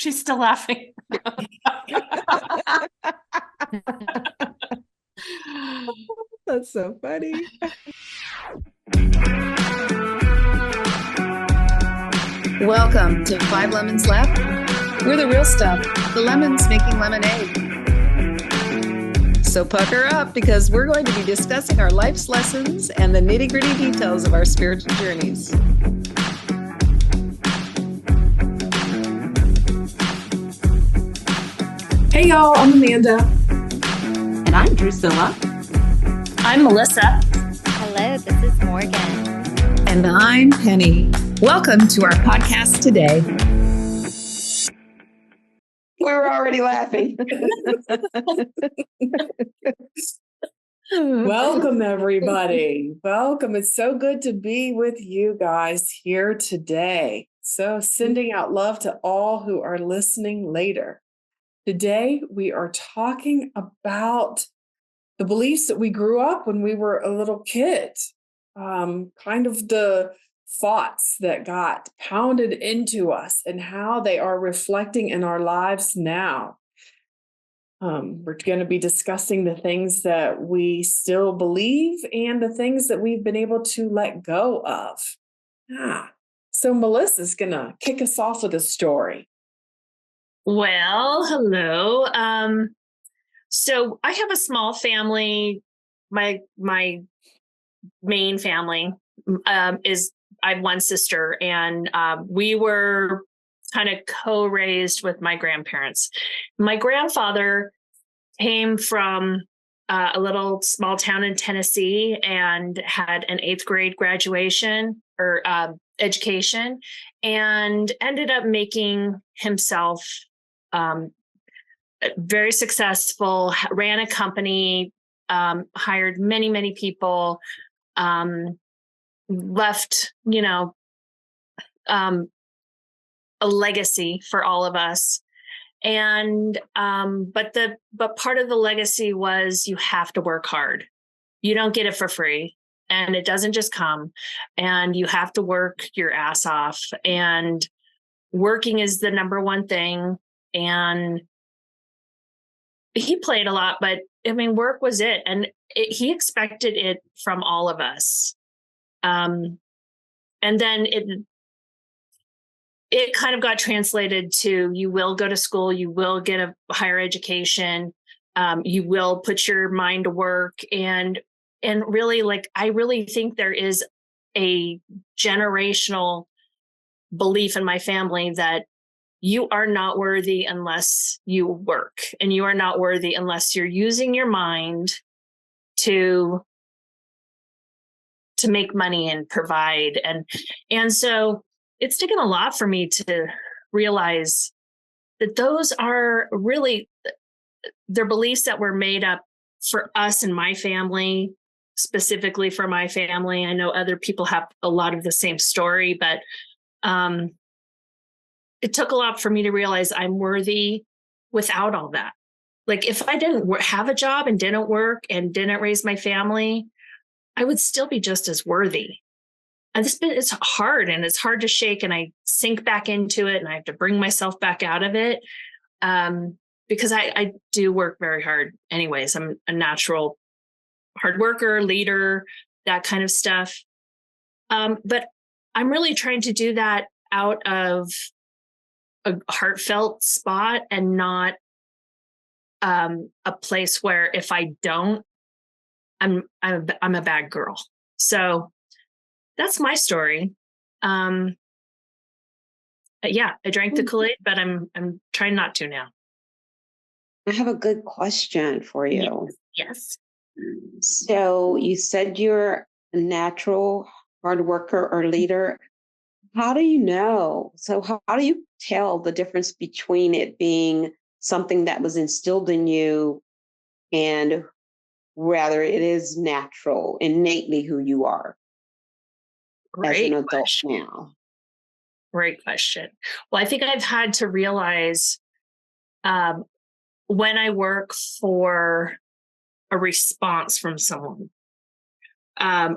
She's still laughing. That's so funny. Welcome to Five Lemons Left. We're the real stuff, the lemons making lemonade. So pucker up because we're going to be discussing our life's lessons and the nitty-gritty details of our spiritual journeys. Hey y'all, I'm Amanda. And I'm Drusilla. I'm Melissa. Hello, this is Morgan. And I'm Penny. Welcome to our podcast today. We're already laughing. Welcome, everybody. Welcome. It's so good to be with you guys here today. So sending out love to all who are listening later. Today, we are talking about the beliefs that we grew up when we were a little kid, kind of the thoughts that got pounded into us and how they are reflecting in our lives now. We're going to be discussing the things that we still believe and the things that we've been able to let go of. So Melissa's going to kick us off with a story. Well, hello. So I have a small family. My main family is I have one sister, and we were kind of co-raised with my grandparents. My grandfather came from a little small town in Tennessee and had an 8th grade graduation or education, and ended up making himself very successful, ran a company, hired many people, left, a legacy for all of us. And but part of the legacy was you have to work hard. You don't get it for free, and it doesn't just come, and you have to work your ass off, and working is the number one thing. And he played a lot, but I mean, work was it. And he expected it from all of us. And then it kind of got translated to, you will go to school, you will get a higher education, you will put your mind to work. And really, like, I really think there is a generational belief in my family that you are not worthy unless you work, and you are not worthy unless you're using your mind to make money and provide. And so it's taken a lot for me to realize that those are really, they're beliefs that were made up for us and my family, specifically for my family. I know other people have a lot of the same story, but it took a lot for me to realize I'm worthy without all that. Like, if I didn't have a job and didn't work and didn't raise my family, I would still be just as worthy. And it's hard, and it's hard to shake, and I sink back into it, and I have to bring myself back out of it, because I do work very hard anyways. I'm a natural hard worker, leader, that kind of stuff. But I'm really trying to do that out of a heartfelt spot, and not a place where if I don't, I'm a bad girl. So that's my story. Yeah, I drank the Kool-Aid, but I'm trying not to now. I have a good question for you. Yes. So you said you're a natural hard worker or leader. How do you know? So how do you tell the difference between it being something that was instilled in you and rather it is natural, innately who you are as an adult now? Great question. Well, I think I've had to realize when I work for a response from someone,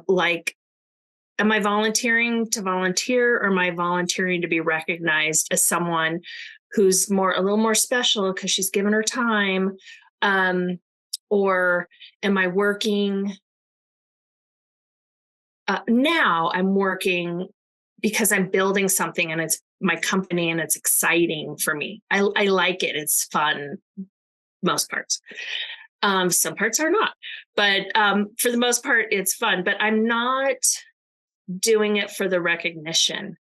like, am I volunteering to volunteer, or am I volunteering to be recognized as someone who's a little more special because she's given her time? Or am I working? Now I'm working because I'm building something and it's my company and it's exciting for me. I like it. It's fun, most parts. Some parts are not, but for the most part, it's fun. But I'm not doing it for the recognition.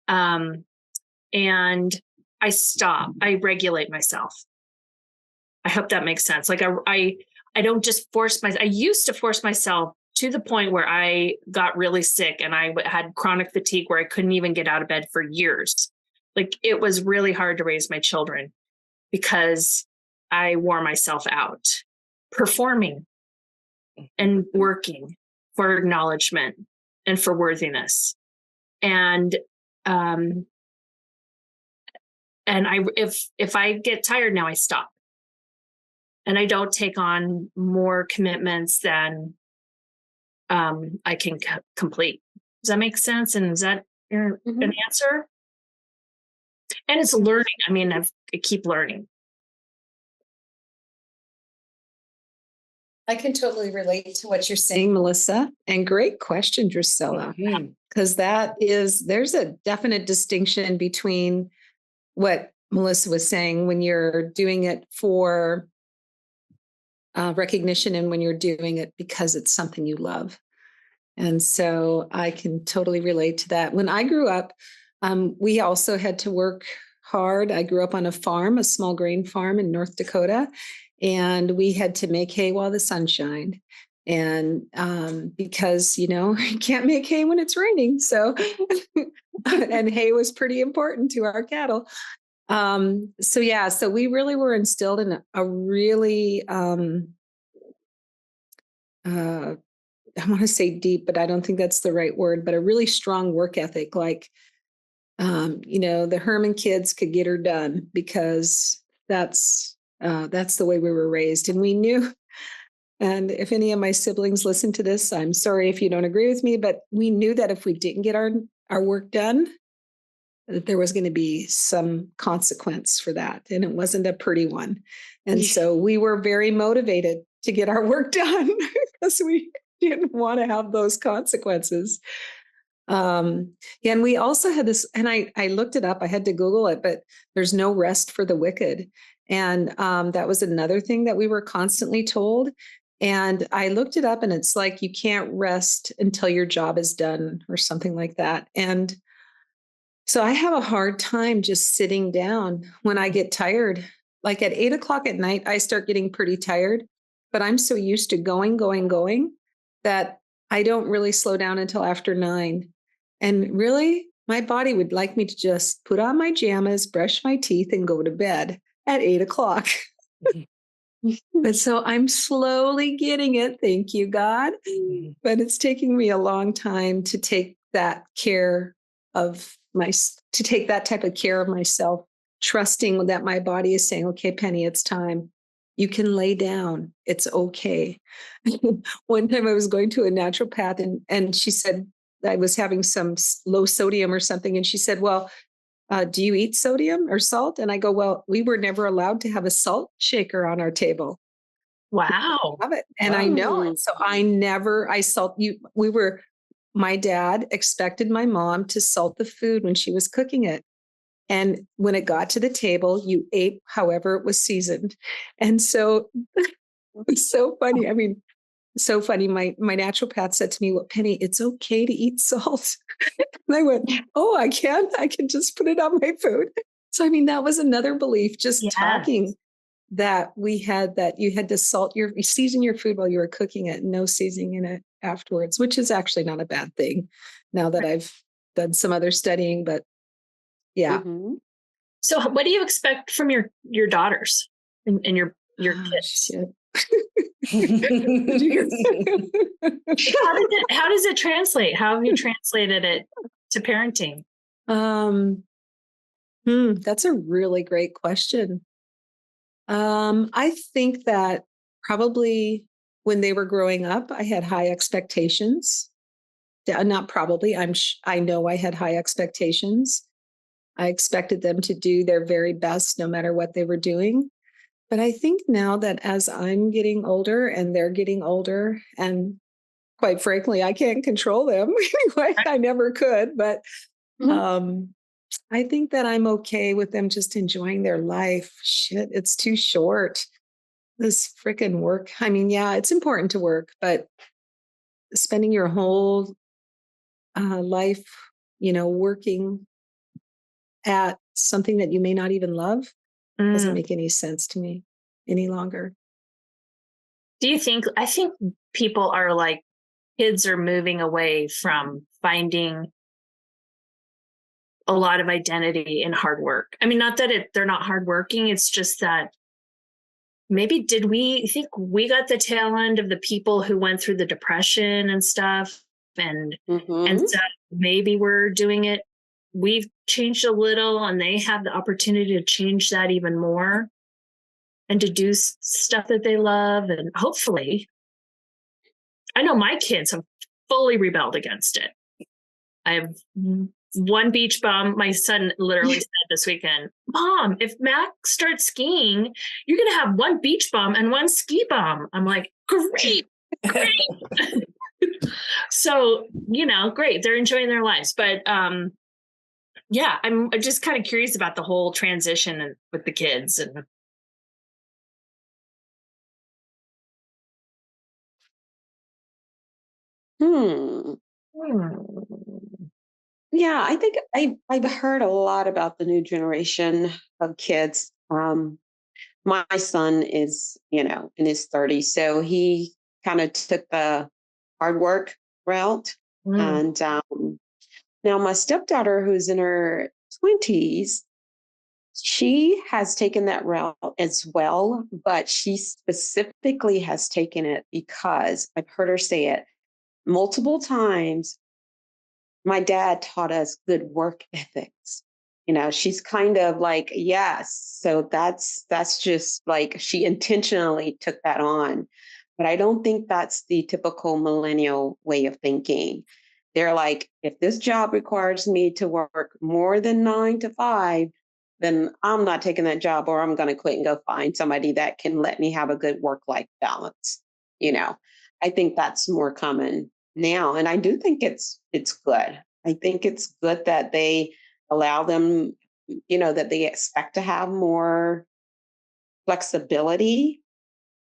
And I stop. I regulate myself. I hope that makes sense. Like I don't just force myself. I used to force myself to the point where I got really sick and I had chronic fatigue where I couldn't even get out of bed for years. Like it was really hard to raise my children because I wore myself out performing and working for acknowledgement and for worthiness. And if I get tired now, I stop. And I don't take on more commitments than I can complete. Does that make sense? And is that an answer? And it's learning. I mean, I keep learning. I can totally relate to what you're saying, Melissa. And great question, Drusilla, because there's a definite distinction between what Melissa was saying when you're doing it for recognition and when you're doing it because it's something you love. And so I can totally relate to that. When I grew up, we also had to work hard. I grew up on a farm, a small grain farm in North Dakota, and we had to make hay while the sun shined. And because, you can't make hay when it's raining. So, and hay was pretty important to our cattle. So we really were instilled in a really, I want to say deep, but I don't think that's the right word, but a really strong work ethic. Like, the Herman kids could get her done because that's the way we were raised. And we knew, and if any of my siblings listen to this, I'm sorry if you don't agree with me, but we knew that if we didn't get our work done, that there was going to be some consequence for that. And it wasn't a pretty one. And so we were very motivated to get our work done because we didn't want to have those consequences. And we also had this, and I looked it up, I had to Google it, but there's no rest for the wicked. And that was another thing that we were constantly told. And I looked it up and it's like, you can't rest until your job is done or something like that. And so I have a hard time just sitting down when I get tired. Like at 8:00 at night, I start getting pretty tired, but I'm so used to going that I don't really slow down until after 9. And really, my body would like me to just put on my jammies, brush my teeth, and go to bed at 8:00. But so I'm slowly getting it. Thank you, God. But it's taking me a long time to take that care of to take that type of care of myself, trusting that my body is saying, okay, Penny, it's time. You can lay down. It's okay. One time I was going to a naturopath and she said I was having some low sodium or something. And she said, well, do you eat sodium or salt? And I go, well, we were never allowed to have a salt shaker on our table. Wow. Love it. And I know it. So my dad expected my mom to salt the food when she was cooking it. And when it got to the table, you ate however it was seasoned. And so it was so funny. I mean, so funny. My naturopath said to me, well, Penny, it's okay to eat salt. And I went, oh, I can just put it on my food. So, I mean, that was another belief, just talking that we had, that you had to season your food while you were cooking it, no seasoning in it afterwards, which is actually not a bad thing now that I've done some other studying, but yeah. Mm-hmm. So what do you expect from your daughters and your kids? How does it translate? How have you translated it to parenting? That's a really great question. I think that probably when they were growing up, I had high expectations. Not probably, I know I had high expectations. I expected them to do their very best no matter what they were doing. But I think now that as I'm getting older and they're getting older, and quite frankly, I can't control them anyway, I never could, but I think that I'm okay with them just enjoying their life. Shit, it's too short. This freaking work. I mean, yeah, it's important to work, but spending your whole life, working at something that you may not even love doesn't make any sense to me any longer. Do you think, I think people are like, kids are moving away from finding a lot of identity in hard work. I mean, not that they're not hardworking. It's just that maybe did we think we got the tail end of the people who went through the depression and stuff, and so maybe we're doing it. We've changed a little, and they have the opportunity to change that even more, and to do stuff that they love, and hopefully, I know my kids have fully rebelled against it. I have one beach bum. My son literally said this weekend, Mom, if Max starts skiing, you're going to have one beach bum and one ski bum. I'm like, great. So, great. They're enjoying their lives. But yeah, I'm just kind of curious about the whole transition with the kids. And Yeah, I think I've heard a lot about the new generation of kids. My son is, in his 30s, so he kind of took the hard work route. And now my stepdaughter, who's in her 20s, she has taken that route as well, but she specifically has taken it because I've heard her say it multiple times. My dad taught us good work ethics. She's kind of like, yes. So that's just like she intentionally took that on. But I don't think that's the typical millennial way of thinking. They're like, if this job requires me to work more than 9 to 5, then I'm not taking that job, or I'm going to quit and go find somebody that can let me have a good work-life balance. I think that's more common now. And I do think it's good. I think it's good that they allow them, that they expect to have more flexibility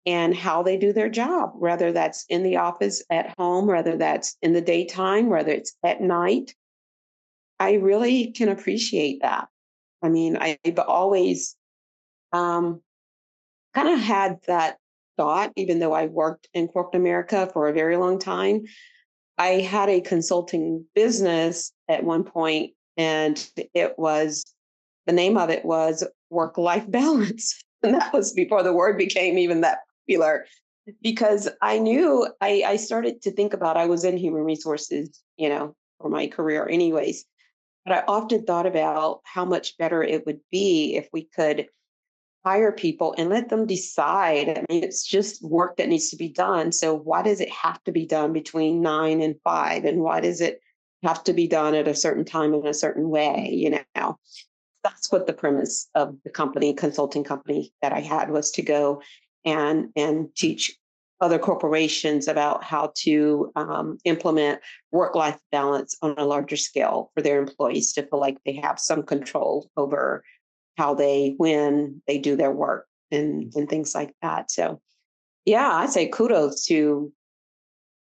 and how they do their job, whether that's in the office, at home, whether that's in the daytime, whether it's at night. I really can appreciate that. I mean, I've always kind of had that thought, even though I worked in corporate America for a very long time. I had a consulting business at one point, and the name of it was work-life balance. And that was before the word became even that popular, because I knew I started to think about, I was in human resources, for my career anyways, but I often thought about how much better it would be if we could hire people and let them decide. I mean, it's just work that needs to be done. So why does it have to be done between 9 and 5? And why does it have to be done at a certain time in a certain way? That's what the premise of the consulting company that I had was, to go and teach other corporations about how to implement work-life balance on a larger scale for their employees, to feel like they have some control over when they do their work and things like that. So yeah, I say kudos to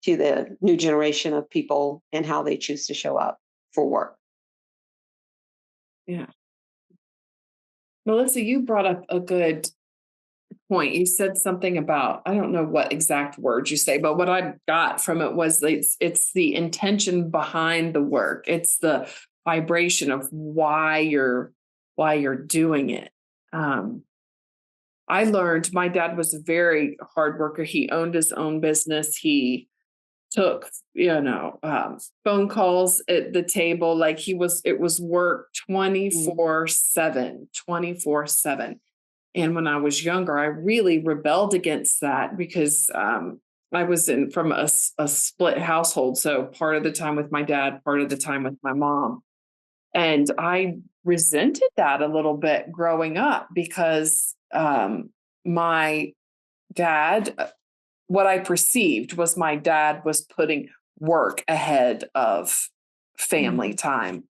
the new generation of people and how they choose to show up for work. Yeah. Melissa, you brought up a good point. You said something about, I don't know what exact words you say, but what I got from it was it's the intention behind the work. It's the vibration of why you're doing it. I learned my dad was a very hard worker. He owned his own business. He took, phone calls at the table. Like it was work 24/7. And when I was younger, I really rebelled against that because I was from a split household. So part of the time with my dad, part of the time with my mom. And I resented that a little bit growing up because my dad, what I perceived was my dad was putting work ahead of family time.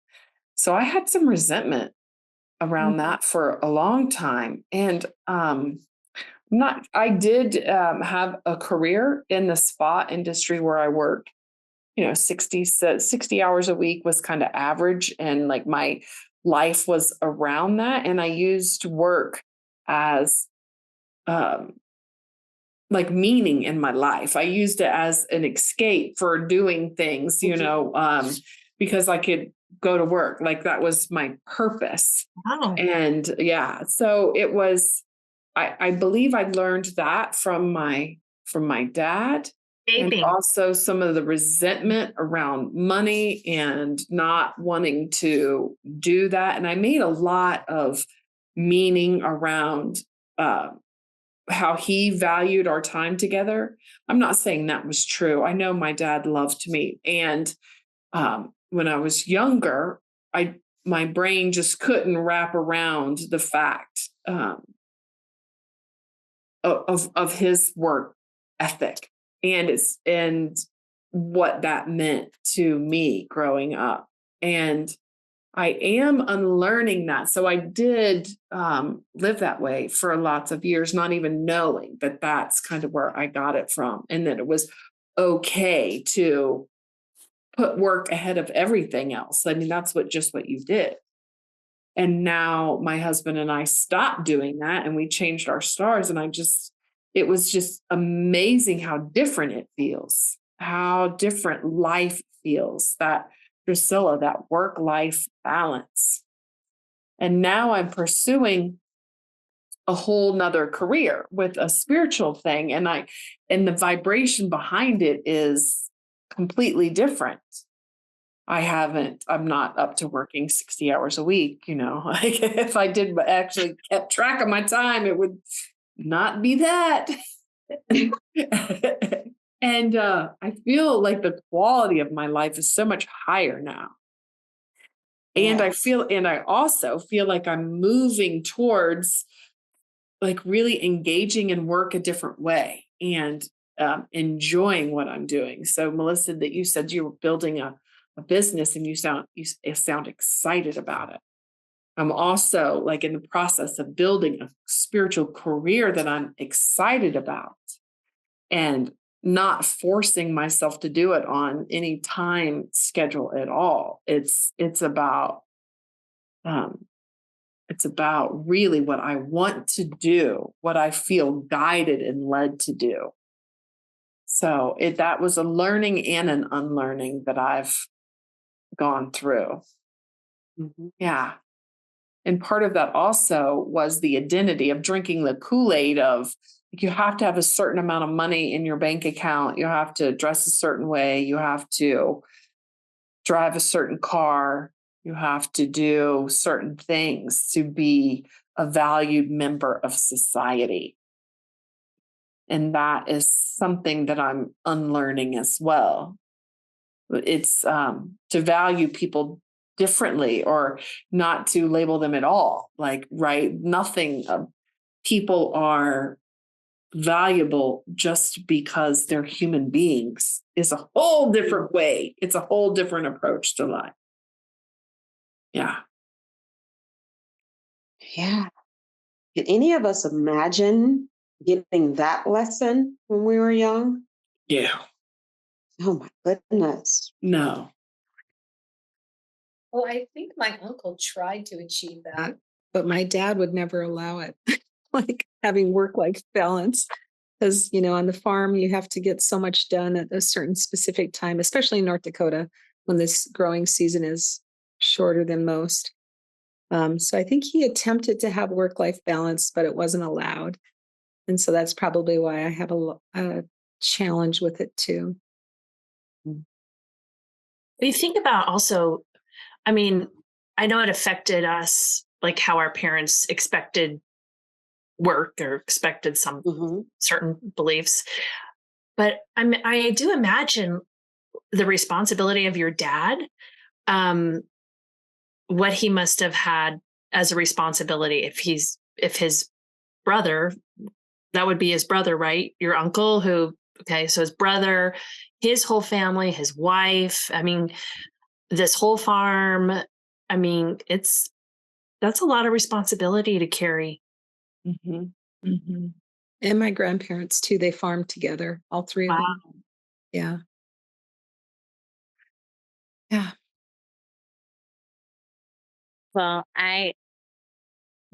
So I had some resentment around that for a long time. And I did have a career in the spa industry where I worked, 60 hours a week was kind of average. And like my life was around that. And I used work as like meaning in my life. I used it as an escape for doing things, because I could go to work. Like that was my purpose. Wow. And yeah, so it was, I believe I learned that from my dad. And Vaping. also some of the resentment around money and not wanting to do that. And I made a lot of meaning around how he valued our time together. I'm not saying that was true. I know my dad loved me. And when I was younger, my brain just couldn't wrap around the fact of his work ethic and what that meant to me growing up. And I am unlearning that. So I did live that way for lots of years, not even knowing that that's kind of where I got it from, and that it was okay to put work ahead of everything else. I mean, that's just what you did. And now my husband and I stopped doing that, and we changed our stars. And it was just amazing how different it feels, how different life feels, that Priscilla, that work-life balance. And now I'm pursuing a whole nother career with a spiritual thing. And the vibration behind it is completely different. I'm not up to working 60 hours a week, like if I did actually kept track of my time, it would not be that. And I feel like the quality of my life is so much higher now. And I also feel like I'm moving towards like really engaging in work a different way and enjoying what I'm doing. So Melissa, that you said you were building a business and you sound excited about it. I'm also like in the process of building a spiritual career that I'm excited about, and not forcing myself to do it on any time schedule at all. It's about really what I want to do, what I feel guided and led to do. So that was a learning and an unlearning that I've gone through. Yeah. And part of that also was the identity of drinking the Kool-Aid of you have to have a certain amount of money in your bank account. You have to dress a certain way. You have to drive a certain car. You have to do certain things to be a valued member of society. And that is something that I'm unlearning as well. It's to value people differently, or not to label them at all. Like, right, nothing. People are valuable just because they're human beings is a whole different way. It's a whole different approach to life. Yeah. Yeah. Can any of us imagine getting that lesson when we were young? Yeah. Oh my goodness. No. Well, I think my uncle tried to achieve that, but my dad would never allow it. Like having work-life balance. Because, on the farm, you have to get so much done at a certain specific time, especially in North Dakota, when this growing season is shorter than most. So I think he attempted to have work-life balance, but it wasn't allowed. And so that's probably why I have a challenge with it too. But you think about also, I mean, I know it affected us, like how our parents expected work or expected some certain beliefs. But I do imagine the responsibility of your dad what he must have had as a responsibility if his brother, that would be his brother, right? Your uncle okay, so his brother, his whole family, his wife, I mean, this whole farm, I mean, that's a lot of responsibility to carry. Mm-hmm. Mm-hmm. And my grandparents too, they farmed together, all three of them. Yeah. Yeah. Well, I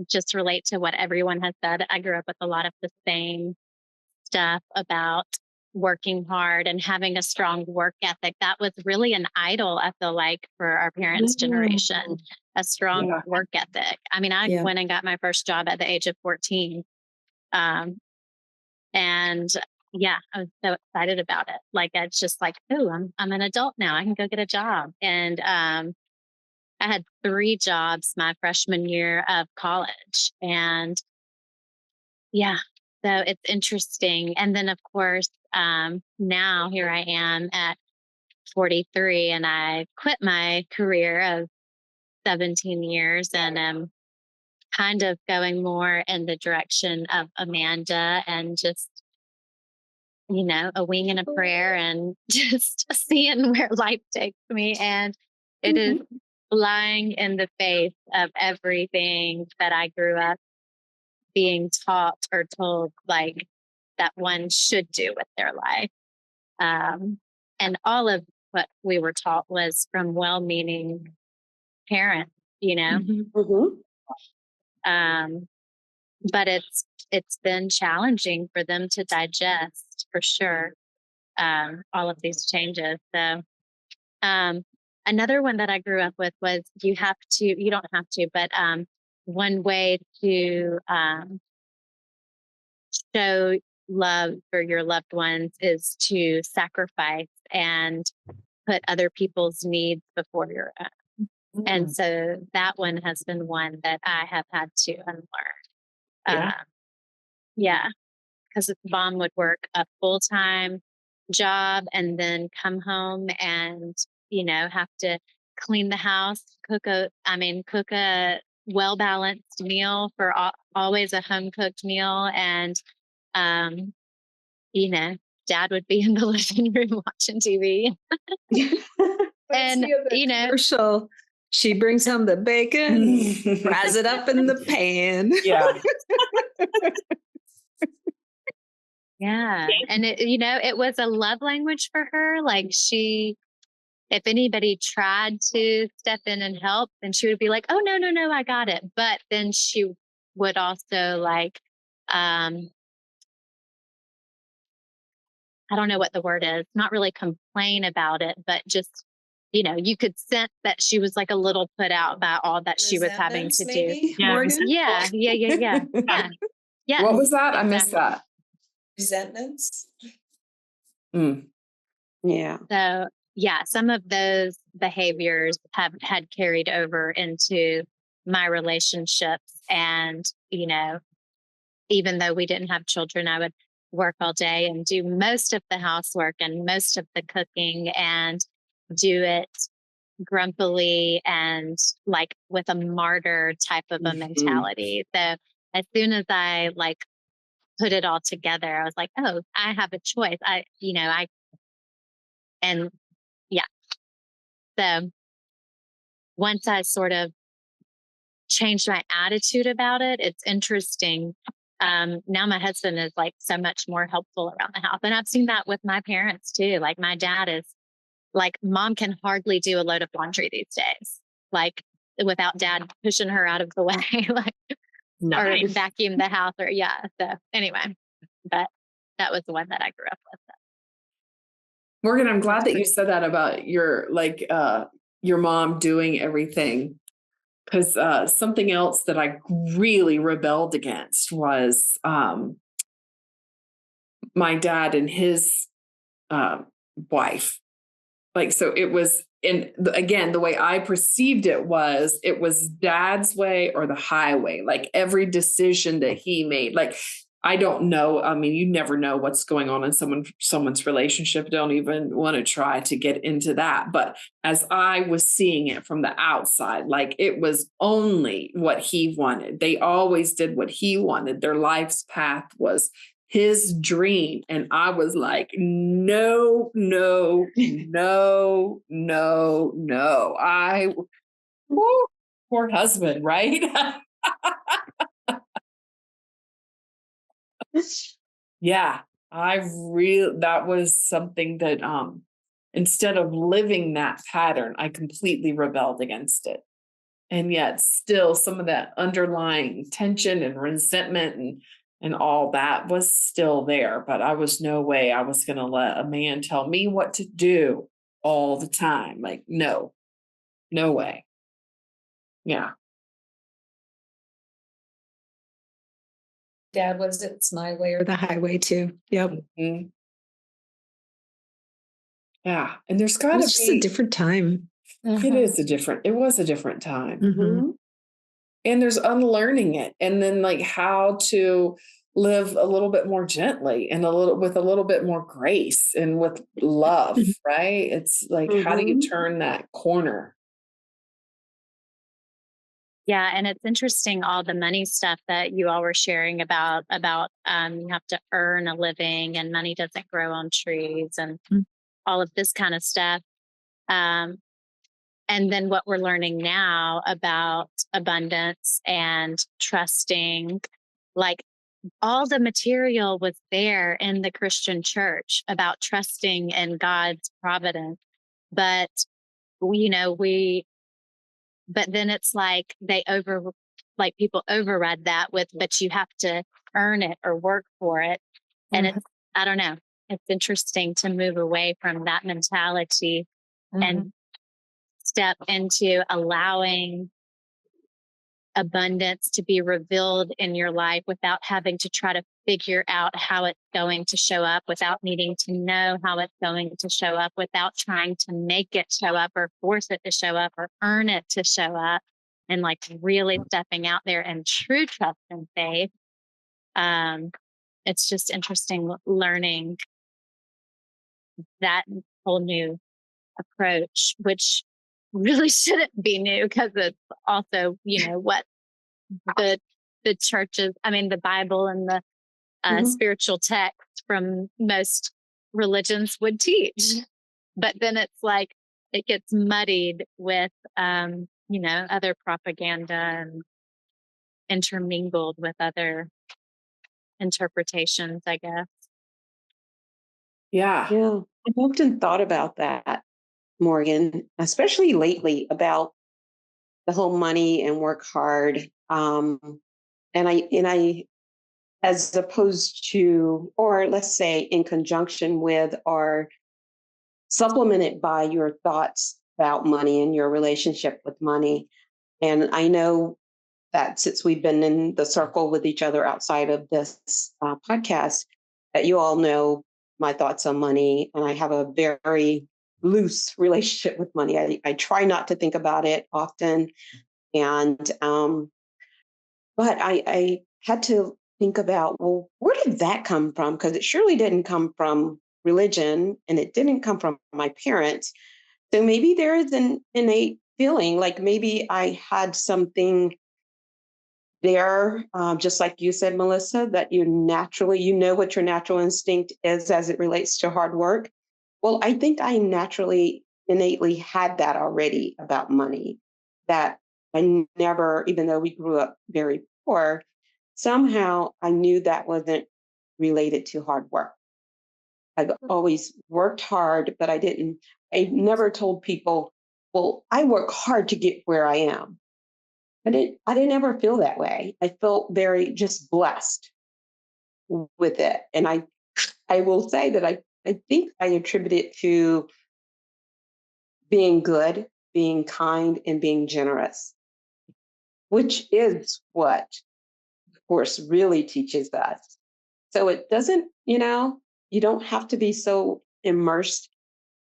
just relate to what everyone has said. I grew up with a lot of the same stuff about working hard and having a strong work ethic. That was really an idol, I feel like, for our parents' generation, a strong work ethic. I mean, I went and got my first job at the age of 14. And yeah, I was so excited about it. Like, it's just like, oh, I'm an adult now. I can go get a job. And I had 3 jobs my freshman year of college. And yeah, so it's interesting. And then, of course, now here I am at 43, and I quit my career of 17 years and am kind of going more in the direction of Amanda and just, a wing and a prayer and just seeing where life takes me. And it is lying in the face of everything that I grew up being taught or told, like, that one should do with their life. And all of what we were taught was from well-meaning parents, but it's been challenging for them to digest, for sure, all of these changes. So another one that I grew up with was you don't have to, but one way to show love for your loved ones is to sacrifice and put other people's needs before your own. And so that one has been one that I have had to unlearn. Because mom would work a full-time job and then come home and, have to clean the house, cook a well-balanced meal for always a home-cooked meal. And, dad would be in the living room watching TV. And, commercial. She brings home the bacon, fries it up in the pan. Yeah. Yeah. And it was a love language for her. Like, if anybody tried to step in and help, then she would be like, oh, no, I got it. But then she would also, like, I don't know what the word is, not really complain about it, but just, you could sense that she was like a little put out by all that she was having to do. Morgan? Yeah. Yeah. What was that? I missed that. Resentments. Yeah. So yeah, some of those behaviors had carried over into my relationships. And, even though we didn't have children, I would work all day and do most of the housework and most of the cooking and do it grumpily and like with a martyr type of a mentality. So as soon as I put it all together, I was like, oh, I have a choice. So once I sort of changed my attitude about it, it's interesting. Now my husband is so much more helpful around the house. And I've seen that with my parents too. Like, my dad is mom can hardly do a load of laundry these days, without dad pushing her out of the way, or vacuum the house So anyway, but that was the one that I grew up with. Morgan, I'm glad that you said that about your mom doing everything. Because something else that I really rebelled against was my dad and his wife. So it was, and again, the way I perceived it was dad's way or the highway. Every decision that he made, I don't know. I mean, you never know what's going on in someone's relationship. Don't even want to try to get into that. But as I was seeing it from the outside, like it was only what he wanted. They always did what he wanted. Their life's path was his dream. And I was like, no, no, no, no, no. Woo, poor husband, right? Yeah, that was something that instead of living that pattern, I completely rebelled against it. And yet still some of that underlying tension and resentment and all that was still there. But I was no way I was gonna let a man tell me what to do all the time. Like, no, no way. Yeah. Dad was it's my way or the highway too. Yep. Mhm. Yeah. And there's It gotta was just a be different time. it was a different time. Mhm. And there's unlearning it, and then like how to live a little bit more gently and with a little bit more grace and with love, right? It's like, how do you Mhm. turn that corner? Yeah, and it's interesting all the money stuff that you all were sharing about you have to earn a living and money doesn't grow on trees and Mm. all of this kind of stuff. Um, and then what we're learning now about abundance and trusting, like all the material was there in the Christian church about trusting in God's providence. But we but then it's like like people override that with, but you have to earn it or work for it. And Mhm. it's, I don't know, it's interesting to move away from that mentality and step into allowing abundance to be revealed in your life without having to try to figure out how it's going to show up, without needing to know how it's going to show up, without trying to make it show up or force it to show up or earn it to show up, and like really stepping out there in true trust and faith. Um, it's just interesting learning that whole new approach, which really shouldn't be new because it's also, what the the churches, I mean, the Bible and the Mhm. spiritual text from most religions would teach. But then it's like it gets muddied with, other propaganda and intermingled with other interpretations, I guess. Yeah. Yeah, I've often thought about that, Morgan, especially lately about the whole money and work hard. And I, as opposed to, or let's say in conjunction with, or supplemented by your thoughts about money and your relationship with money. And I know that since we've been in the circle with each other outside of this podcast, that you all know my thoughts on money, and I have a very loose relationship with money. I try not to think about it often, and but I had to think about, well, where did that come from? Because it surely didn't come from religion, and it didn't come from my parents. So maybe there is an innate feeling, like maybe I had something there, just like you said, Melissa, that you know what your natural instinct is as it relates to hard work. Well, I think I naturally, innately had that already about money, that I never, even though we grew up very poor, somehow I knew that wasn't related to hard work. I've always worked hard, but I never told people, well, I work hard to get where I am. I didn't ever feel that way. I felt very just blessed with it. And I will say that I think I attribute it to being good, being kind, and being generous, which is what, of course, really teaches us. So it doesn't, you don't have to be so immersed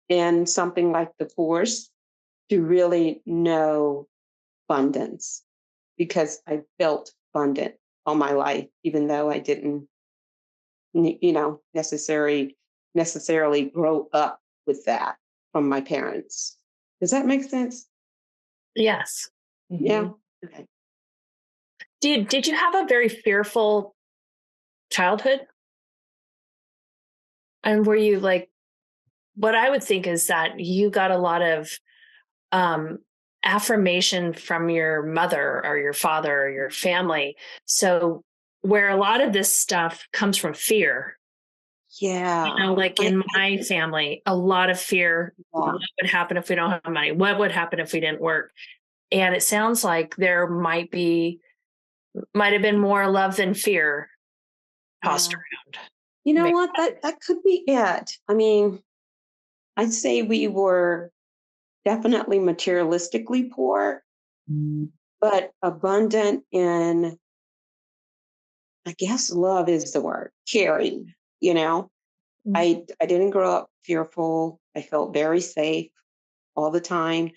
in something like the Course to really know abundance, because I felt abundant all my life, even though I didn't necessarily grow up with that from my parents. Does that make sense? Yes. Yeah. Mhm. Okay. Did you have a very fearful childhood? And were you like, what I would think is that you got a lot of um, affirmation from your mother or your father or your family. So where a lot of this stuff comes from fear, Yeah. like in my family, a lot of fear. Yeah. What would happen if we don't have money? What would happen if we didn't work? And it sounds like there might have been more love than fear tossed Yeah. around. You know Maybe. what? That could be it. I mean, I'd say we were definitely materialistically poor, but abundant in, I guess love is the word, caring, you know. Mm. I didn't grow up fearful. I felt very safe all the time.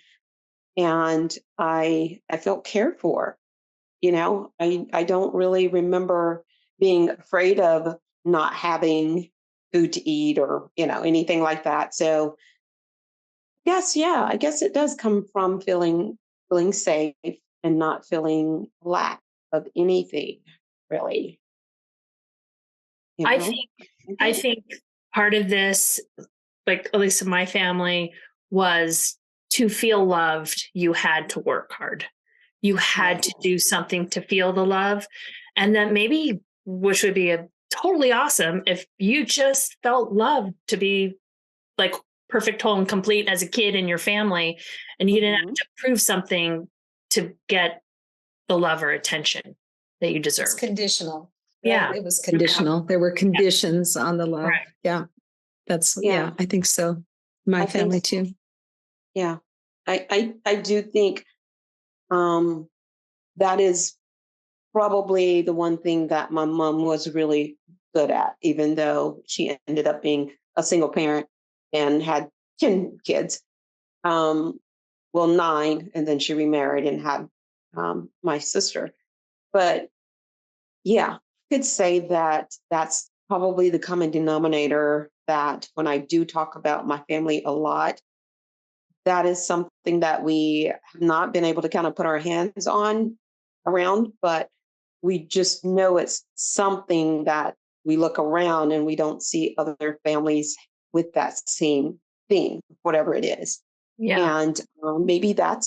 And I felt cared for, you know. I don't really remember being afraid of not having food to eat or, anything like that. So yes, yeah, I guess it does come from feeling safe and not feeling lack of anything, really. You I know? think I think part of this, like at least in my family, was to feel loved, you had to work hard. You had to do something to feel the love. And then maybe, which would be a totally awesome if you just felt loved to be like perfect, whole, and complete as a kid in your family, and you didn't have Mhm. to prove something to get the love or attention that you It's deserve. conditional. Yeah. Right? It was conditional. There were conditions on the love. Right. Yeah. That's, Yeah. I think so. My I think family so. too. Yeah. I do think um that is probably the one thing that my mom was really good at, even though she ended up being a single parent and had 10 kids. Well, 9, and then she remarried and had my sister. But yeah, I could say that that's probably the common denominator, that when I do talk about my family a lot, that is something that we have not been able to kind of put our hands on around, but we just know it's something that we look around and we don't see other families with that same theme, whatever it is. Yeah. And maybe that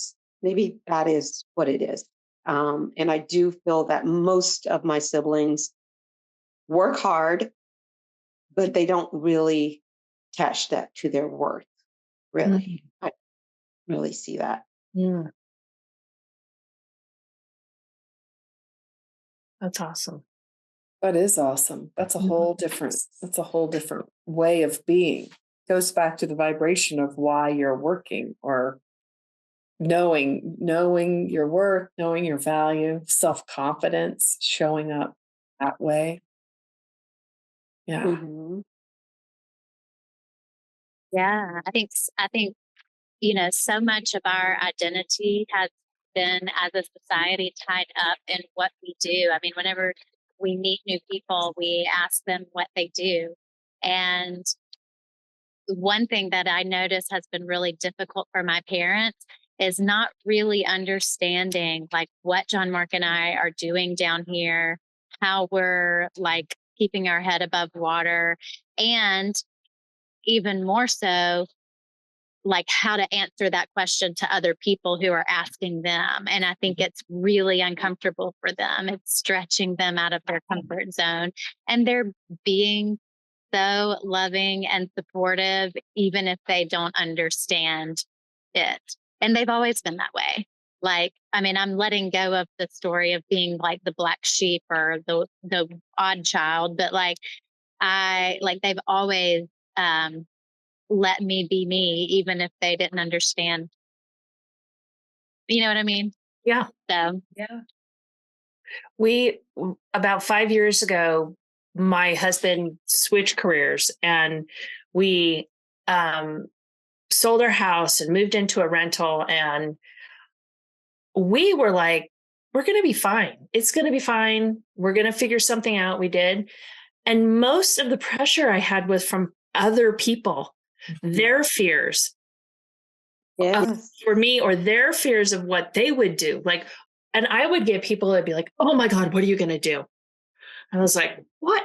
is what it is. And I do feel that most of my siblings work hard, but they don't really attach that to their worth. Really, I really see that. Mm, that's awesome. That is awesome. That's a whole different way of being. Goes back to the vibration of why you're working, or knowing your worth, knowing your value, self-confidence, showing up that way. Yeah. Mhm. Yeah, I think so much of our identity has been as a society tied up in what we do. I mean, whenever we meet new people, we ask them what they do. And one thing that I notice has been really difficult for my parents is not really understanding like what John Mark and I are doing down here, how we're like keeping our head above water, and even more so, like how to answer that question to other people who are asking them. And I think it's really uncomfortable for them. It's stretching them out of their comfort zone. And they're being so loving and supportive, even if they don't understand it. And they've always been that way. Like, I mean, I'm letting go of the story of being like the black sheep or the odd child, but they've always um let me be me, even if they didn't understand. You know what I mean? Yeah. So, Yeah. About 5 years ago, my husband switched careers, and we um, sold our house and moved into a rental. And we were like, we're going to be fine. It's going to be fine. We're going to figure something out. We did. And most of the pressure I had was from other people, their fears Yes. for me, or their fears of what they would do. Like, and I would get people that'd be like, oh my God, what are you going to do? I was like, what?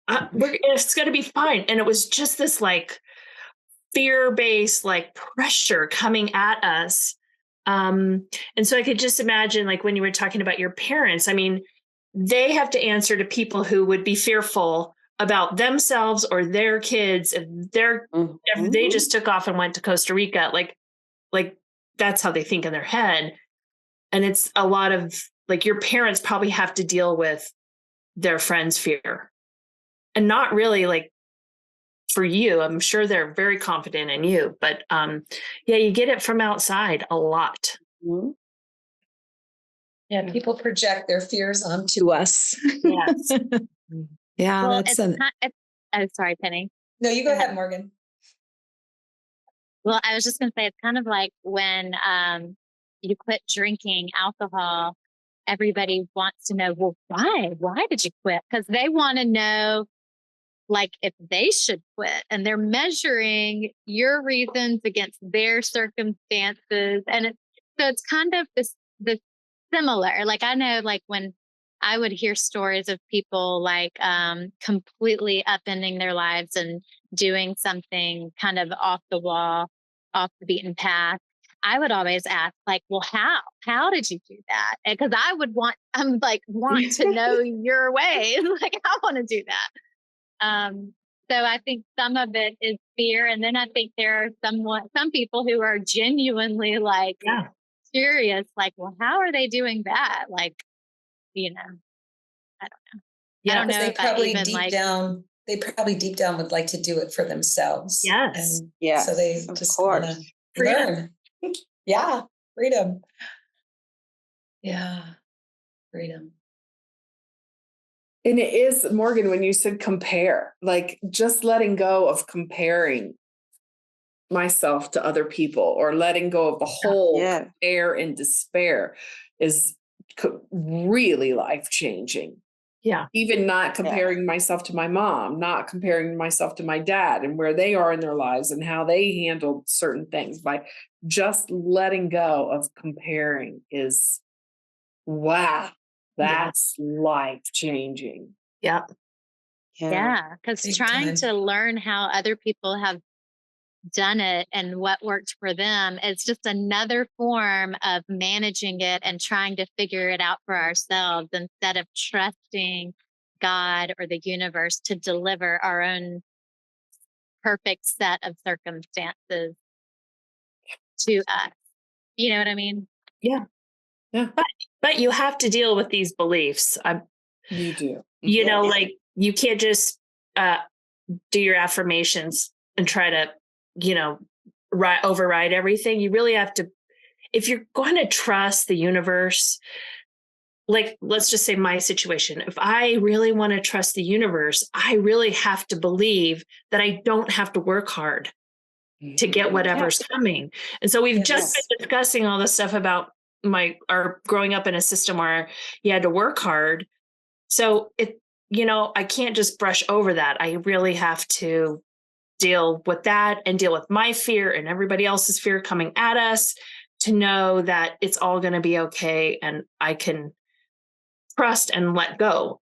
It's going to be fine. And it was just this like fear-based like pressure coming at us. And so I could just imagine, like when you were talking about your parents, I mean, they have to answer to people who would be fearful about themselves or their kids if they just took off and went to Costa Rica. Like that's how they think in their head. And it's a lot of like your parents probably have to deal with their friends' fear. And not really like for you, I'm sure they're very confident in you, but yeah, you get it from outside a lot. Mm-hmm. Yeah, people project their fears onto us. Yes. Yeah, Well, that's oh, sorry, Penny. no, you go ahead, Morgan. Well, I was just going to say, it's kind of like when you quit drinking alcohol, everybody wants to know, well, why? Why did you quit? Because they want to know, like, if they should quit. And they're measuring your reasons against their circumstances. And it's kind of this similar. Like, I know, like, when I would hear stories of people like completely upending their lives and doing something kind of off the wall, off the beaten path, I would always ask, like, well, how did you do that? Because want to know your ways. Like, I want to do that. So I think some of it is fear. And then I think there are some people who are genuinely like curious, like, well, how are they doing that? Like, I don't know. Yeah, I don't know they if probably I even deep down would like to do it for themselves. Yes. And Yes. so they Of just course. want to learn. Yeah. Freedom. Yeah. Freedom. And it is, Morgan, when you said compare, like just letting go of comparing myself to other people or letting go of the whole compare and despair is really life-changing. Yeah. Even not comparing myself to my mom, not comparing myself to my dad and where they are in their lives and how they handled certain things. Like just letting go of comparing is, wow, that's life-changing. Yeah. Yeah. Because trying to learn how other people have done it and what worked for them, it's just another form of managing it and trying to figure it out for ourselves instead of trusting God or the universe to deliver our own perfect set of circumstances to us. You know what I mean? Yeah. But you have to deal with these beliefs. You do. You know, like you can't just do your affirmations and try to, override everything. You really have to, if you're going to trust the universe, like, let's just say my situation. If I really want to trust the universe, I really have to believe that I don't have to work hard to get whatever's coming. And so we've just been discussing all this stuff about our growing up in a system where you had to work hard. So I can't just brush over that. I really have to deal with that and deal with my fear and everybody else's fear coming at us to know that it's all going to be okay. And I can trust and let go.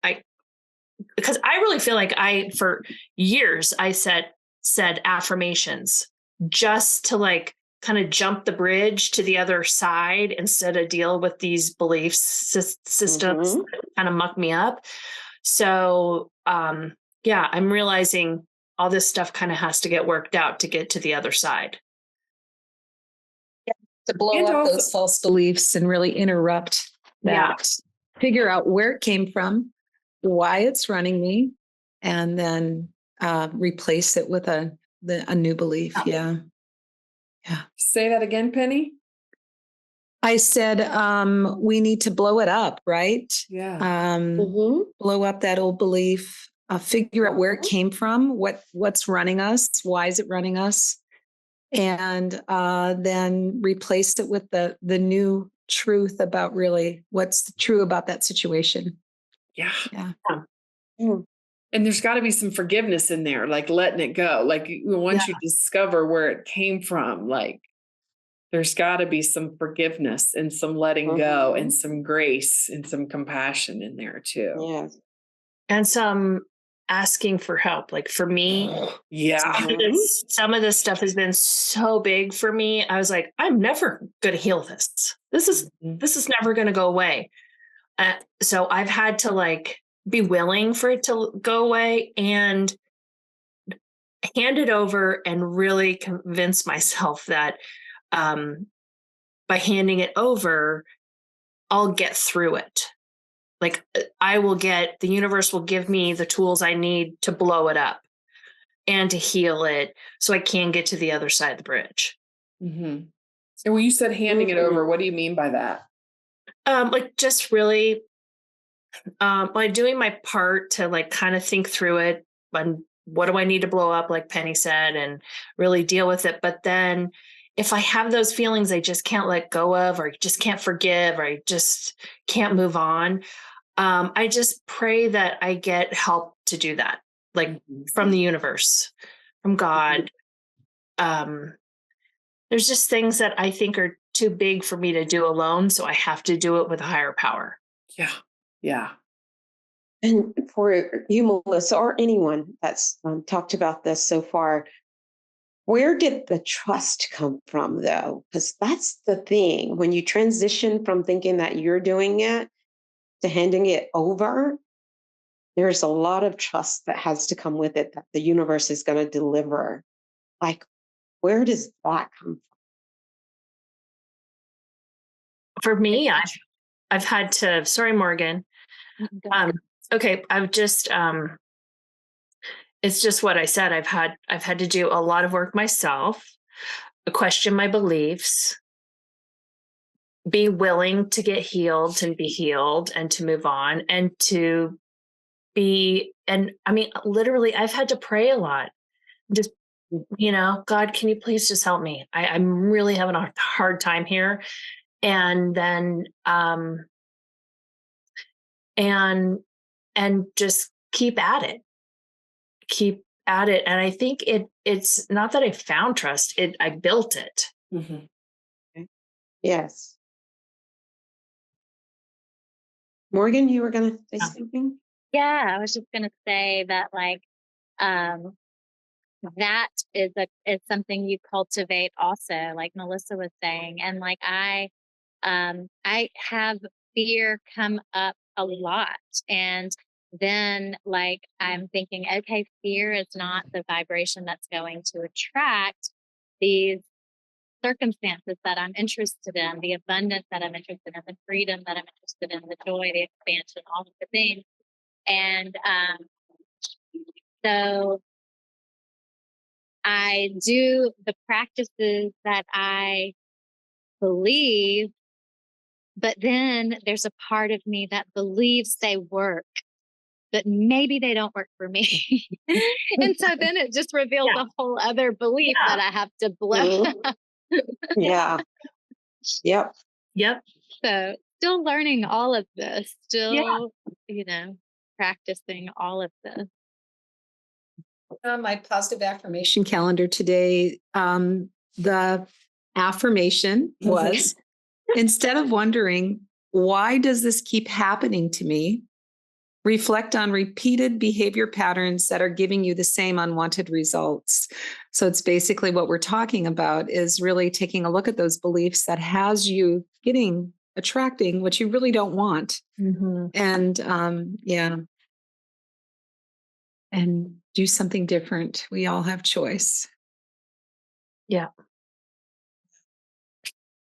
Because I really feel like for years, I said affirmations just to like kind of jump the bridge to the other side instead of deal with these belief systems that kind of muck me up. So, I'm realizing all this stuff kind of has to get worked out to get to the other side. To blow up those false beliefs and really interrupt that, figure out where it came from, why it's running me, and then replace it with a new belief. Yeah. Say that again, Penny. I said we need to blow it up, right? Yeah. Blow up that old belief, figure out where it came from, what's running us, why is it running us, and then replace it with the new truth about really what's true about that situation. Yeah. Yeah. And there's got to be some forgiveness in there, like letting it go. Like once you discover where it came from, like there's got to be some forgiveness and some letting go and some grace and some compassion in there too. Yeah. And some asking for help. Like for me, some of this stuff has been so big for me. I was like, I'm never going to heal this. This is never going to go away. So I've had to like be willing for it to go away and hand it over and really convince myself that by handing it over, I'll get through it. Like the universe will give me the tools I need to blow it up and to heal it so I can get to the other side of the bridge. And when you said handing it over, what do you mean by that? Like just really like doing my part to like kind of think through it and what do I need to blow up, like Penny said, and really deal with it. But then if I have those feelings I just can't let go of, or I just can't forgive, or I just can't move on, I just pray that I get help to do that, like from the universe, from God. There's just things that I think are too big for me to do alone. So I have to do it with a higher power. Yeah. Yeah. And for you, Melissa, or anyone that's talked about this so far, where did the trust come from, though? Because that's the thing. When you transition from thinking that you're doing it to handing it over, there's a lot of trust that has to come with it that the universe is going to deliver. Like, where does that come For me, I've had to, sorry, Morgan. Okay. I've just, it's just what I said. I've had to do a lot of work myself, question my beliefs, be willing to get healed and be healed and to move on and to be, and I mean, literally I've had to pray a lot. Just, God, can you please just help me? I'm really having a hard time here. And then, and just keep at it. And I think it's not that I found trust, I built it. from? Yes. Morgan, you were going to say something? Yeah, I was just going to say that like that is something you cultivate also, like Melissa was saying. And like I have fear come up a lot. And then like I'm thinking, okay, fear is not the vibration that's going to attract these circumstances that I'm interested in, the abundance that I'm interested in, the freedom that I'm interested in, the joy, the expansion, all of the things. And so I do the practices that I believe, but then there's a part of me that believes they work, but maybe they don't work for me. And so then it just reveals a whole other belief that I have to blow up. Yeah. Yep. So still learning all of this, still, practicing all of this. On my positive affirmation calendar today, the affirmation was, instead of wondering, why does this keep happening to me? Reflect on repeated behavior patterns that are giving you the same unwanted results. So it's basically what we're talking about is really taking a look at those beliefs that has you attracting what you really don't want. And and do something different. We all have choice. Yeah.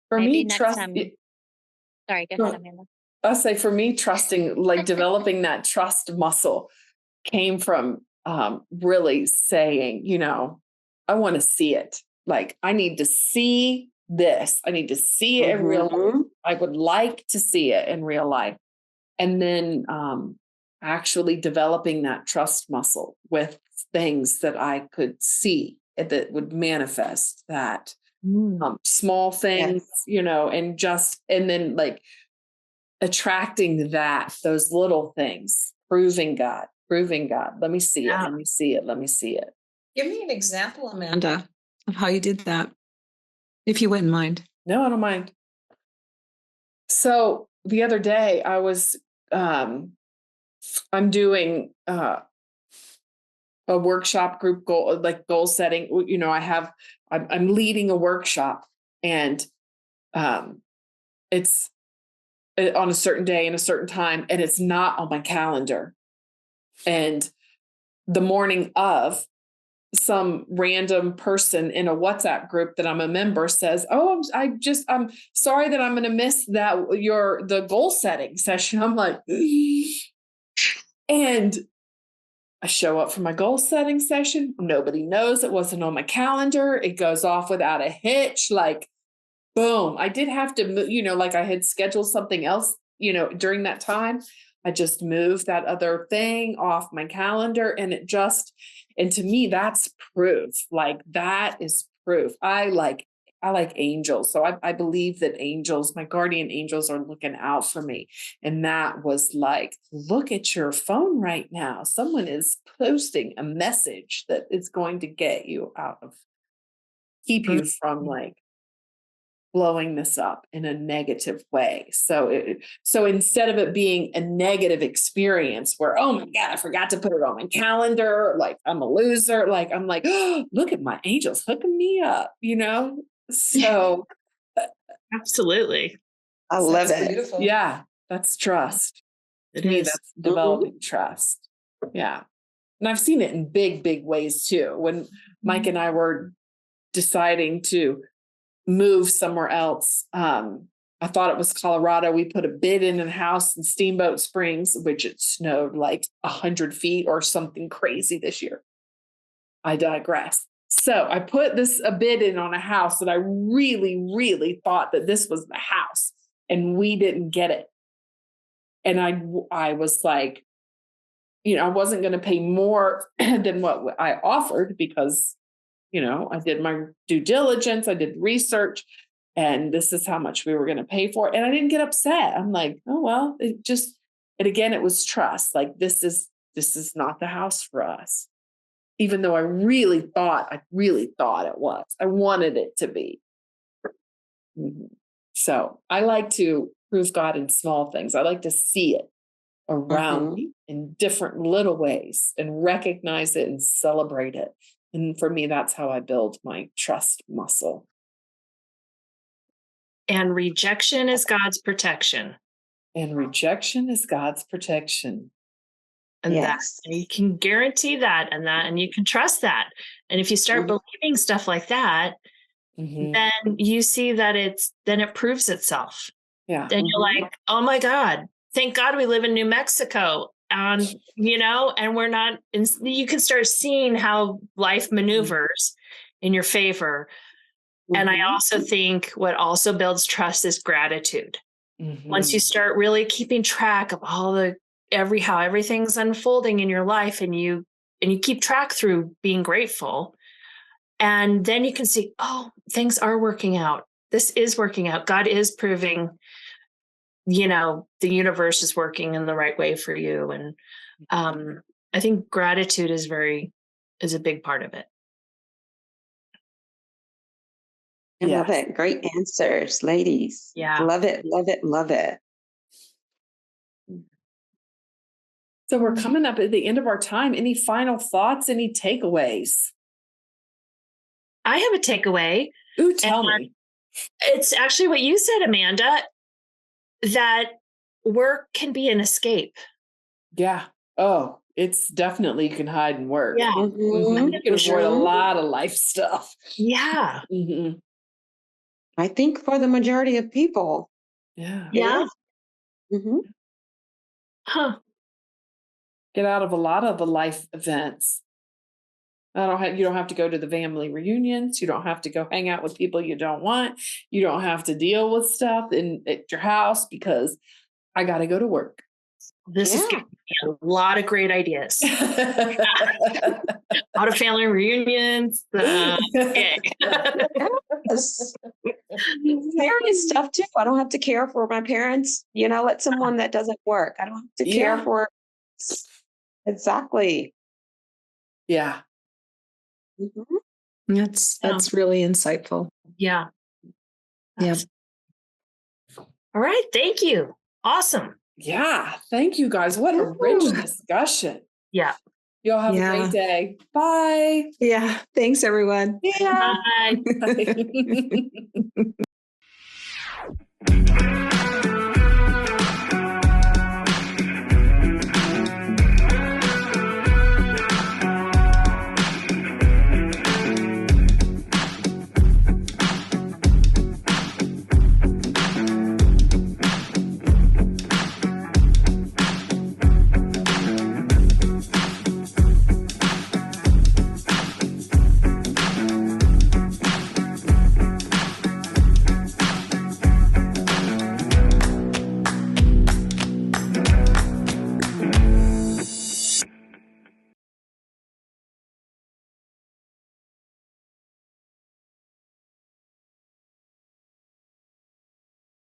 For Maybe me, next trust. time. Sorry, go ahead, Amanda. I'll say for me, trusting, like developing that trust muscle came from really saying, I want to see it. Like, I need to see this. I need to see it in real life. I would like to see it in real life. And then actually developing that trust muscle with things that I could see that would manifest that small things, and then like attracting those little things, proving God, proving God. Let me see it. Yeah. Let me see it. Let me see it. Give me an example, Amanda, of how you did that, if you wouldn't mind. No, I don't mind. So the other day I was, I'm doing, a workshop group goal, like goal setting. You know, I'm leading a workshop, and it's on a certain day and a certain time, and it's not on my calendar. And the morning of, some random person in a WhatsApp group that I'm a member says, "Oh, I'm sorry that I'm going to miss the goal setting session." I'm like, and I show up for my goal setting session. Nobody knows it wasn't on my calendar. It goes off without a hitch. Like, boom. I did have to, like I had scheduled something else, during that time. I just moved that other thing off my calendar, and and to me, that's proof. Like, that is proof. I like angels. So I believe that angels, my guardian angels, are looking out for me. And that was like, look at your phone right now. Someone is posting a message that is going to get you keep you from like blowing this up in a negative way. So instead of it being a negative experience where, oh my God, I forgot to put it on my calendar, like I'm a loser, like I'm like, oh, look at my angels hooking me up, So Absolutely. I love it. Beautiful. yeah, that's trust. It To me, is. that's developing trust. Yeah. And I've seen it in big, big ways too. When Mike and I were deciding to move somewhere else, I thought it was Colorado. We put a bid in a house in Steamboat Springs, which it snowed like 100 feet or something crazy this year. I digress. So I put a bid in on a house that I really, really thought that this was the house, and we didn't get it. And I was like, I wasn't going to pay more than what I offered because, I did my due diligence, I did research, and this is how much we were going to pay for it. And I didn't get upset. I'm like, oh, well, and again, it was trust. Like, this is not the house for us. Even though I really thought it was, I wanted it to be. Mm-hmm. So I like to prove God in small things. I like to see it around me in different little ways and recognize it and celebrate it. And for me, that's how I build my trust muscle. And rejection is God's protection. And rejection is God's protection. And Yes. and you can guarantee that, and you can trust that. And if you start believing stuff like that, then you see that then it proves itself. Yeah. Then you're like, oh my God, thank God we live in New Mexico. And, and we're not, you can start seeing how life maneuvers in your favor. And I also think what also builds trust is gratitude. Once you start really keeping track of all how everything's unfolding in your life, and you keep track through being grateful, and then you can see, oh, things are working out. This is working out. God is proving, the universe is working in the right way for you. And I think gratitude is a big part of it. I love it. Great answers, ladies. Yeah. Love it, love it, love it. So we're coming up at the end of our time. Any final thoughts? Any takeaways? I have a takeaway. Ooh, tell me. It's actually what you said, Amanda, that work can be an escape. Yeah. Oh, it's definitely, you can hide and work. Yeah. You can avoid a lot of life stuff. Yeah. I think for the majority of people. Yeah. Yeah. Huh. Get out of a lot of the life events. You don't have to go to the family reunions. You don't have to go hang out with people you don't want. You don't have to deal with stuff at your house because I got to go to work. This is giving me a lot of great ideas. A lot of family reunions. Okay. Yes. Serious stuff too. I don't have to care for my parents. Let someone that doesn't work. I don't have to care for Exactly. Yeah. Mhm. That's really insightful. Yeah. Yep. All right. Thank you. Awesome. Yeah. Thank you guys. What a rich discussion. Yeah. Y'all have a Yeah. great day. Bye. Yeah. Thanks, everyone. Yeah. Bye. Bye.